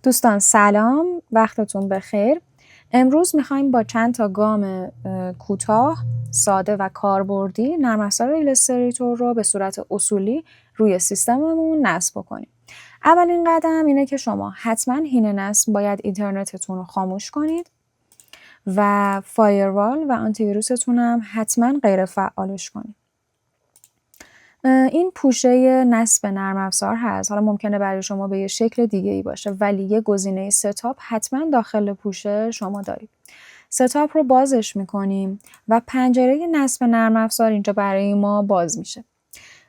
دوستان سلام، وقتتون بخیر. امروز میخوایم با چند تا گام کوتاه، ساده و کاربردی نرم افزار ایلاستریتور رو به صورت اصولی روی سیستممون نصب کنیم. اولین قدم اینه که شما حتما حین نصب باید اینترنتتون رو خاموش کنید و فایروال و آنتی ویروستون هم حتما غیر فعالش کنید. این پوشه نصب نرم افزار هست. حالا ممکنه برای شما به یه شکل دیگه ای باشه ولی یه گزینه ستاپ حتما داخل پوشه شما دارید. ستاپ رو بازش میکنیم و پنجره نصب نرم افزار اینجا برای ما باز میشه.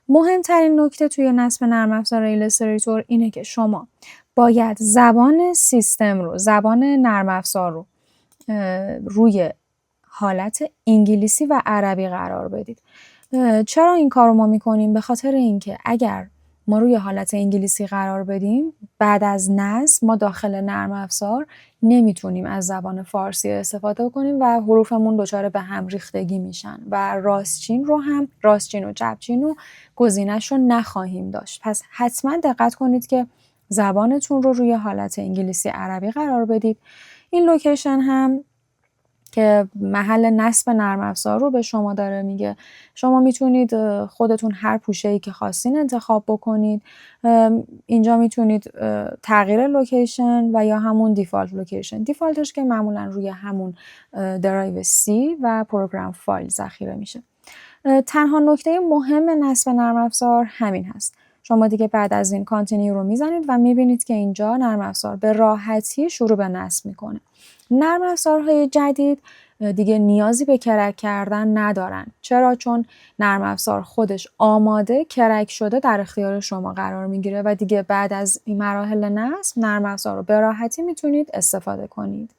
مهمترین نکته توی نصب نرم افزار ایلاستریتور اینه که شما باید زبان سیستم رو، زبان نرم افزار رو روی حالت انگلیسی و عربی قرار بدید. چرا این کار رو ما میکنیم؟ به خاطر اینکه اگر ما روی حالت انگلیسی قرار بدیم بعد از نصب ما داخل نرم افزار نمیتونیم از زبان فارسی استفاده کنیم و حروفمون دچار به هم ریختگی میشن و راستچین و چپچین رو گزینش رو نخواهیم داشت. پس حتما دقت کنید که زبانتون رو روی حالت انگلیسی عربی قرار بدید. این لوکیشن هم که محل نصب نرم افزار رو به شما داره میگه. شما میتونید خودتون هر پوشه‌ای که خواستین انتخاب بکنید. اینجا میتونید تغییر لوکیشن و یا همون دیفالت لوکیشن. دیفالتش که معمولا روی همون درایو سی و پروگرام فایل ذخیره میشه. تنها نکته مهم نصب نرم افزار همین هست. شما دیگه بعد از این کانتینیو رو میزنید و میبینید که اینجا نرم افزار به راحتی شروع به نصب میکنه. نرم افزارهای جدید دیگه نیازی به کرک کردن ندارن. چرا؟ چون نرم افزار خودش آماده کرک شده در اختیار شما قرار میگیره و دیگه بعد از این مراحل نصب نرم افزار رو به راحتی میتونید استفاده کنید.